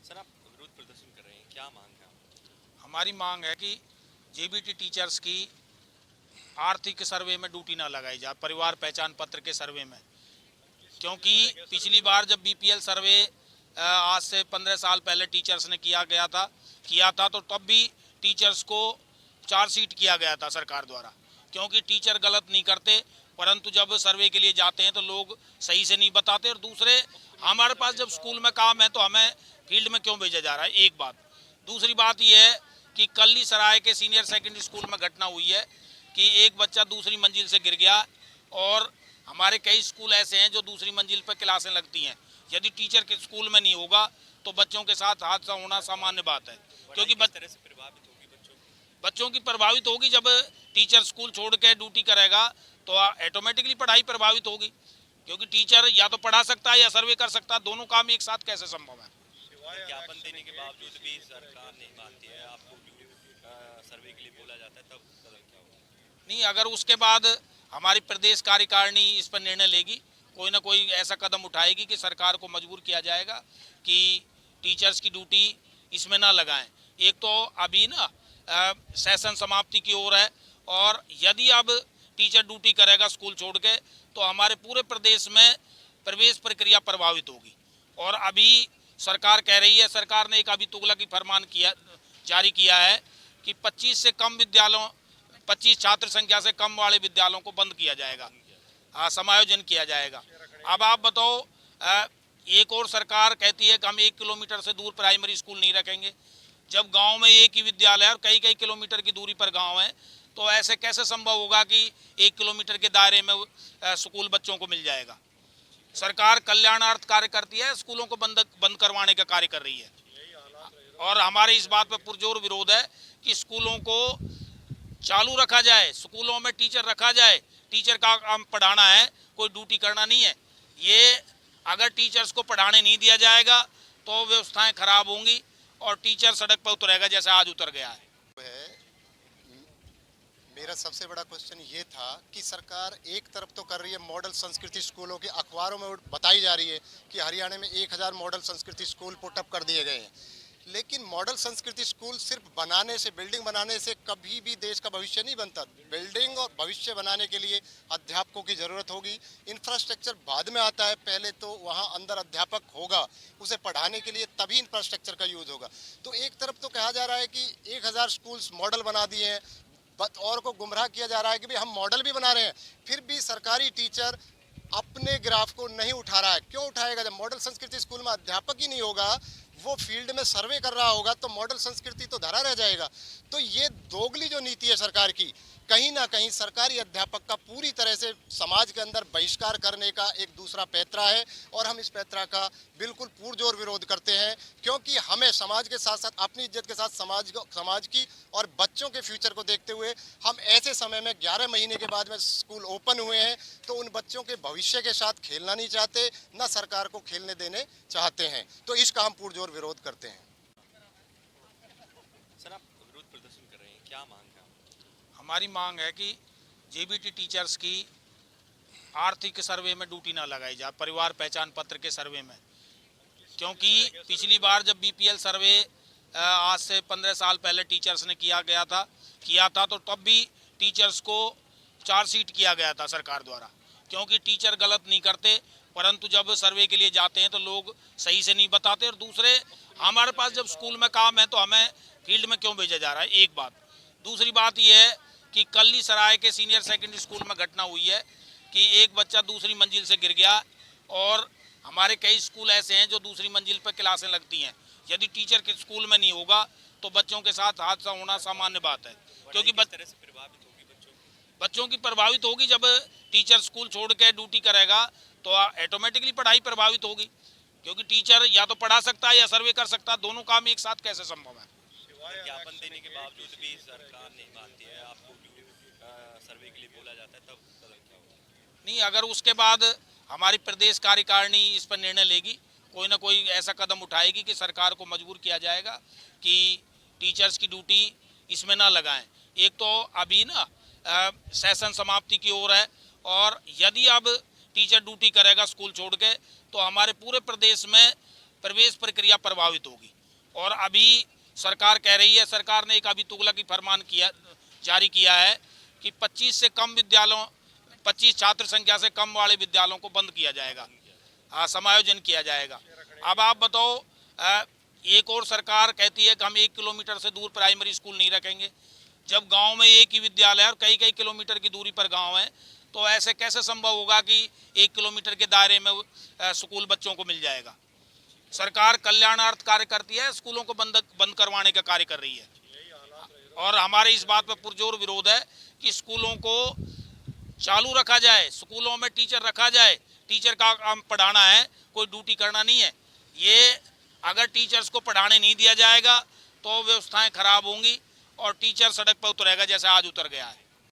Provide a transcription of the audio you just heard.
Sir, आप विरोध प्रदर्शन कर रहे हैं, क्या मांग है आपकी? हमारी मांग है कि जेबीटी टीचर्स की आर्थिक सर्वे में ड्यूटी ना लगाई जाए, परिवार पहचान पत्र के सर्वे में। क्योंकि पिछली बार जब बीपीएल सर्वे आज से 15 साल पहले टीचर्स ने किया था तो तब भी टीचर्स को चार्जशीट किया गया था सरकार द्वारा, क्योंकि टीचर गलत नहीं करते, परंतु जब सर्वे के लिए जाते हैं तो लोग सही से नहीं बताते। और दूसरे, हमारे पास जब स्कूल में काम है तो हमें फील्ड में क्यों भेजा जा रहा है, एक बात। दूसरी बात यह है कि कल्ली सराय के सीनियर सेकेंडरी स्कूल में घटना हुई है कि एक बच्चा दूसरी मंजिल से गिर गया, और हमारे कई स्कूल ऐसे हैं जो दूसरी मंजिल पर क्लासें लगती हैं। यदि टीचर के स्कूल में नहीं होगा तो बच्चों के साथ हादसा होना सामान्य बात है, क्योंकि तरह से प्रभावित होगी बच्चों की प्रभावित होगी। जब टीचर स्कूल छोड़ के ड्यूटी करेगा तो ऑटोमेटिकली पढ़ाई प्रभावित होगी, क्योंकि टीचर या तो पढ़ा सकता है या सर्वे कर सकता है, दोनों काम एक साथ कैसे संभव है। ज्ञापन देने के बावजूद भी सरकार नहीं मानती है, आपको सर्वे के लिए बोला जाता है, तब कदम क्या होगा? नहीं, अगर उसके बाद हमारी प्रदेश कार्यकारिणी इस पर निर्णय लेगी, कोई ना कोई ऐसा कदम उठाएगी कि सरकार को मजबूर किया जाएगा कि टीचर्स की ड्यूटी इसमें ना लगाएं। एक तो अभी ना सेशन समाप्ति की ओर है, और यदि अब टीचर ड्यूटी करेगा स्कूल छोड़ के तो हमारे पूरे प्रदेश में प्रवेश प्रक्रिया प्रभावित होगी। और अभी सरकार कह रही है, सरकार ने एक अभी तुगलकी फरमान जारी किया है कि 25 छात्र संख्या से कम वाले विद्यालयों को बंद किया जाएगा, समायोजन किया जाएगा। अब आप बताओ, एक और सरकार कहती है कि हम 1 किलोमीटर से दूर प्राइमरी स्कूल नहीं रखेंगे, जब गांव में एक ही विद्यालय है और कई कई किलोमीटर की दूरी पर गांव है, तो ऐसे कैसे संभव होगा कि 1 किलोमीटर के दायरे में स्कूल बच्चों को मिल जाएगा। सरकार कल्याणार्थ कार्य करती है, स्कूलों को बंद करवाने का कार्य कर रही है। और हमारे इस बात पर पुरजोर विरोध है कि स्कूलों को चालू रखा जाए, स्कूलों में टीचर रखा जाए। टीचर का काम पढ़ाना है, कोई ड्यूटी करना नहीं है। ये अगर टीचर्स को पढ़ाने नहीं दिया जाएगा तो व्यवस्थाएं खराब होंगी और टीचर सड़क पर उतरेगा जैसे आज उतर गया है। मेरा सबसे बड़ा क्वेश्चन ये था कि सरकार एक तरफ तो कर रही है मॉडल संस्कृति स्कूलों की, अखबारों में बताई जा रही है कि हरियाणा में 1000 मॉडल संस्कृति स्कूल पुटअप कर दिए गए हैं, लेकिन मॉडल संस्कृति स्कूल सिर्फ बनाने से, बिल्डिंग बनाने से कभी भी देश का भविष्य नहीं बनता। बिल्डिंग और भविष्य बनाने के लिए अध्यापकों की ज़रूरत होगी। इंफ्रास्ट्रक्चर बाद में आता है, पहले तो वहाँ अंदर अध्यापक होगा, उसे पढ़ाने के लिए तभी इंफ्रास्ट्रक्चर का यूज़ होगा। तो एक तरफ तो कहा जा रहा है कि 1000 स्कूल्स मॉडल बना दिए हैं, और को गुमराह किया जा रहा है कि भाई हम मॉडल भी बना रहे हैं, फिर भी सरकारी टीचर अपने ग्राफ को नहीं उठा रहा है। क्यों उठाएगा? जब मॉडल संस्कृति स्कूल में अध्यापक ही नहीं होगा, वो फील्ड में सर्वे कर रहा होगा, तो मॉडल संस्कृति तो धरा रह जाएगा। तो ये दोगली जो नीति है सरकार की, कहीं ना कहीं सरकारी अध्यापक का पूरी तरह से समाज के अंदर बहिष्कार करने का एक दूसरा पैतरा है, और हम इस पैतरा का बिल्कुल पुरजोर विरोध करते हैं, क्योंकि हमें समाज के साथ साथ अपनी इज्जत के साथ समाज की और बच्चों के फ्यूचर को देखते हुए हम ऐसे समय में 11 महीने के बाद में स्कूल ओपन हुए हैं, तो उन बच्चों के भविष्य के साथ खेलना नहीं चाहते, न सरकार को खेलने देने चाहते हैं। तो इसका हम पुरजोर विरोध करते हैं। सर, आप विरोध प्रदर्शन कर रहे हैं, क्या मांग है आपकी? हमारी मांग है कि जेबीटी टीचर्स की आर्थिक सर्वे में ड्यूटी ना लगाई जाए, परिवार पहचान पत्र के सर्वे में। क्योंकि पिछली बार जब बीपीएल सर्वे आज से 15 साल पहले टीचर्स ने किया था तो तब भी टीचर्स को चार्जशीट किया गया था सरकार द्वारा, क्योंकि टीचर गलत नहीं करते, परंतु जब सर्वे के लिए जाते हैं तो लोग सही से नहीं बताते। और दूसरे, हमारे पास जब स्कूल में काम है तो हमें फील्ड में क्यों भेजा जा रहा है, एक बात। दूसरी बात यह है कि कल्ली सराय के सीनियर सेकेंडरी स्कूल में घटना हुई है कि एक बच्चा दूसरी मंजिल से गिर गया, और हमारे कई स्कूल ऐसे हैं जो दूसरी मंजिल पर क्लासें लगती हैं। यदि टीचर के स्कूल में नहीं होगा तो बच्चों के साथ हादसा होना सामान्य बात है, क्योंकि तरह से प्रभावित होगी बच्चों की प्रभावित होगी। जब टीचर स्कूल छोड़ के ड्यूटी करेगा तो ऑटोमेटिकली पढ़ाई प्रभावित होगी, क्योंकि टीचर या तो पढ़ा सकता है या सर्वे कर सकता है, दोनों काम एक साथ कैसे संभव है। ज्ञापन देने के बावजूद भी सरकार नहीं मानती है, आपको सर्वे के लिए बोला जाता है, तब कदम क्या होगा? नहीं, अगर उसके बाद हमारी प्रदेश कार्यकारिणी इस पर निर्णय लेगी, कोई ना कोई ऐसा कदम उठाएगी कि सरकार को मजबूर किया जाएगा कि टीचर्स की ड्यूटी इसमें ना लगाएं। एक तो अभी ना सेशन समाप्ति की ओर है, और यदि अब टीचर ड्यूटी करेगा स्कूल छोड़ के तो हमारे पूरे प्रदेश में प्रवेश प्रक्रिया प्रभावित होगी। और अभी सरकार कह रही है, सरकार ने एक अभी तुगलकी फरमान जारी किया है कि 25 से कम विद्यालयों 25 छात्र संख्या से कम वाले विद्यालयों को बंद किया जाएगा, समायोजन किया जाएगा। अब आप बताओ, एक और सरकार कहती है कि हम 1 किलोमीटर से दूर प्राइमरी स्कूल नहीं रखेंगे, जब गांव में एक ही विद्यालय है और कई कई किलोमीटर की दूरी पर गांव है, तो ऐसे कैसे संभव होगा कि 1 किलोमीटर के दायरे में स्कूल बच्चों को मिल जाएगा। सरकार कल्याणार्थ कार्य करती है, स्कूलों को बंद करवाने का कार्य कर रही है। और हमारे इस बात पर पुरजोर विरोध है कि स्कूलों को चालू रखा जाए, स्कूलों में टीचर रखा जाए। टीचर का काम पढ़ाना है, कोई ड्यूटी करना नहीं है। ये अगर टीचर्स को पढ़ाने नहीं दिया जाएगा तो व्यवस्थाएं खराब होंगी और टीचर सड़क पर उतरेगा जैसे आज उतर गया है।